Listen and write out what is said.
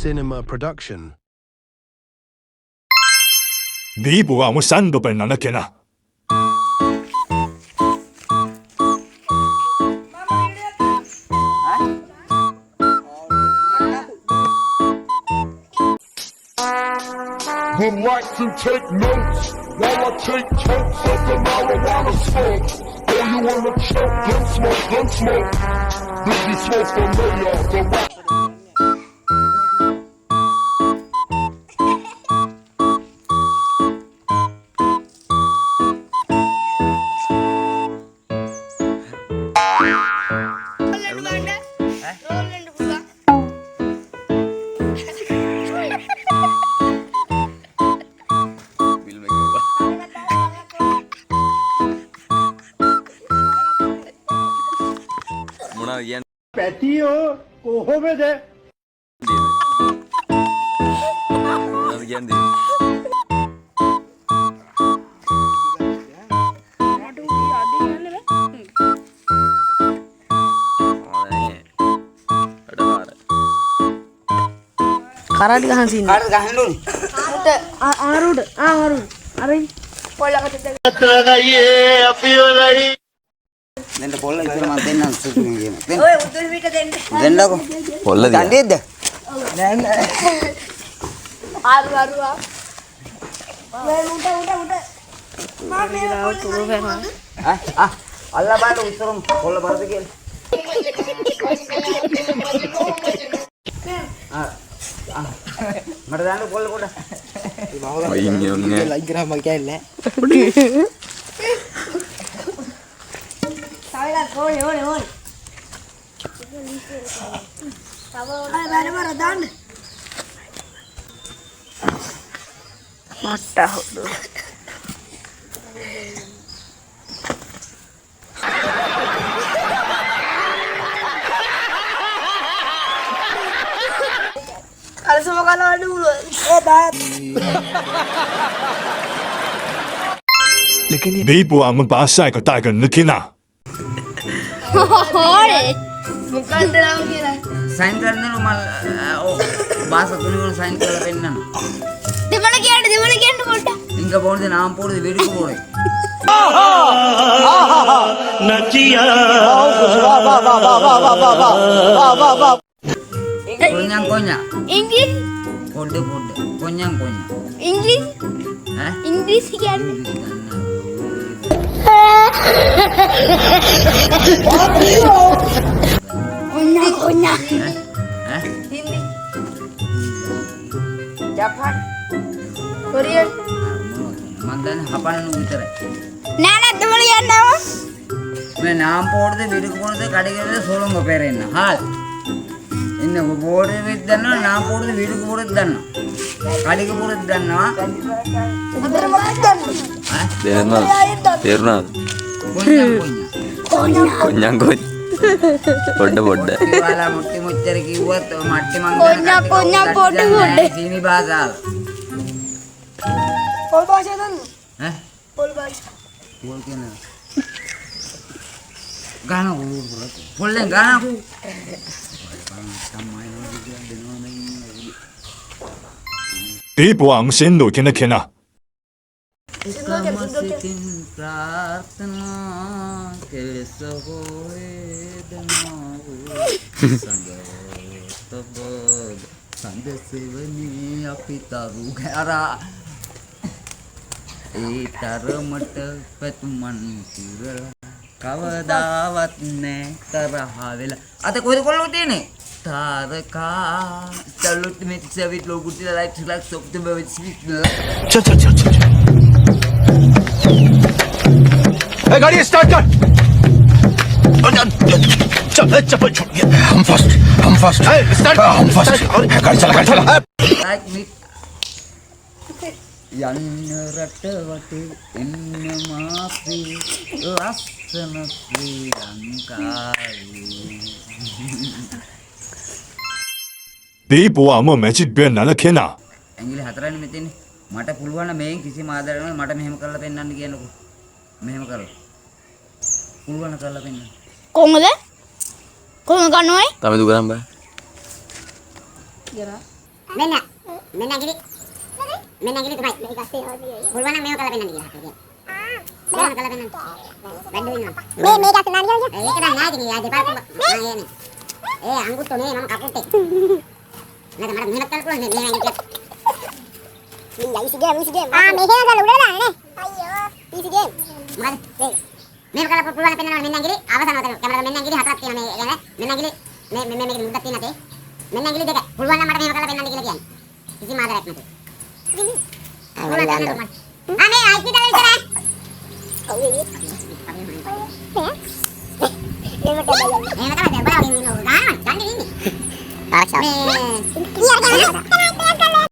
cinema production. Vivo usando per nana kena. Would like to take notes while I take totes of the marijuana smoke. Oh, you wanna choke? Gun smoke, gun smoke. Biggie smoke from Mayor, the rock. පැතියෝ කොහොමද karate ගහන scene කාටද ගහන්න ඕනේ? ආරුඩ අර පොල්ලකට අතගයේ අපි වලයි දෙන්න පොල්ල ඉතින් මම දෙන්නම් සුදුනේ කියන. දෙන්න. ඔය උතුරු පිට දෙන්න දෙන්නකෝ. පොල්ල දියා. දන්නේද? නෑ නෑ ආරු උඩ මම මේ පොල්ල ගන්නවා අල්ලා බලන්න උත්තරම් පොල්ල බරද කියලා. මට දාන්න පොල්ල පොඩ. අයින් යන්නේ. ලයික් කරා මම කියන්නේ. ඕනේ. බර දාන්න. මට්ට හොදු. අලසම කලවන්න පුළුවන්. ඒ දාන්න. Vivo bahasa ko tayo nakina. හොරේ මොකන්ද නම කියලා සයින් කරන්නලු මම භාෂා තුනේ වල සයින් කරලා පෙන්නනවා. දෙමළ කියන්න පොඩ්ඩක්. ඉංග බෝන්ද නාම පොඩද වෙරිකු පොඩේ. නචියා කොඤ්ඤා ඉංග්‍රීසි පොඩ කොඤ්ඤා ඉංග්‍රීසි කියන්නේ කොඤ්ඤා හින්දි ජපාන් කොරියන් මම දැන් හපන්නු විතරයි. නෑ දෙමළ කියන්නම මේ නාම පොඩද වෙරිකු පොඩද කඩේකද සෝලංග පෙරෙන්න. හාල් ඉන්න බෝඩේ වෙද්ද දන්නවා නාම පොඩද වෙරිකු පොඩද දන්නවා. කඩේක පොඩද දන්නවා. අතර මොකක්ද දන්නේ තේරුණාද? කොඤ්ඤා පොඩ්ඩ. ඉවාලා මුට්ටි මුච්චර කිව්වත් මට්ටි මං කොඤ්ඤා පොඩ සීනි භාෂාව. පොල් භාෂාව දන්නු ඈ පොල් භාෂාව පොල් කියන ගාන පොල්ලෙන් ගාන Vivo siendo kena. එකමසිතින් ප්‍රාර්ථනා කෙලෙස හොයදනාව සංගතබද සඳසෙවනී අපි තරු ගැරා ඒ තරමට පැතුමන් කිරලා කවදාවත් නෑ තරහා වෙලා අත කොහෙද කොල්ලෝ තියෙන්නේ තාරකා සලුට් මෙත් සවිත් ලෝකුටි ලයිට් ලක් සොක්ටෝබර් විත් ස්වික් Cha. Hey, गाड़ी start कर. हम फर्स्ट. Hey, start. हम फर्स्ट. गाड़ी चला. ලයිට් මිත් යන්න රට වටේ එන්න මාපේ ලස්සන ශ්‍රී ලංකාවේ Vivo magic ben nana kena. ඇඟිලි හතරනේ මෙතනේ මට පුළුවන් නම් මේන් කිසිම ආදරයක් නැහැ මට මෙහෙම කරලා පෙන්නන්න කියනකො මෙහෙම කරලා පුළුවන් කරලා පෙන්නන්න කොහොමද? කොහොමද ගන්නවයි? Tama dugaan ba? Gira. මෙන්න ඇඟිලි තමයි. පුළුවන් නම් මේක කරලා පෙන්නන්න කියලා. මේක කරලා පෙන්නන්න. වැඩ වෙනවා. මේක අතන නෑ. ඒක දැන් නෑ ඉතින් යා දෙපාරක් නෑ. අංගුත්තෝ නේ මම කපුටේ. නේද මට මෙහෙම කරලා පුළුවන් මේ ඇඟිලි. easy game. මෙහෙම කරලා උඩ දාන්න නේ. අයියෝ. easy game. මොකද? මේක කරලා පුළුවන් පෙන්නනවා මෙන්න ඇඟිලි අවසන් වතන. කැමරාව මෙන්න ඇඟිලි හතරක් තියෙනවා මේ يعني මෙන්න ඇඟිලි මේක මුද්දක් තියෙන තේ. මෙන්න ඇඟිලි දෙක. පුළුවන් නම් මට මෙහෙම කරලා පෙන්නන්න කියලා කියන්නේ. කිසිම ආදරයක් නැතුව. මේ අයිති දල ඉතරයි. ඔව් ඒ. එහෙම තමයි බලන්න ඉන්නවා. ගානක් ගන්න ඉන්නේ. ආරක්ෂා. මේ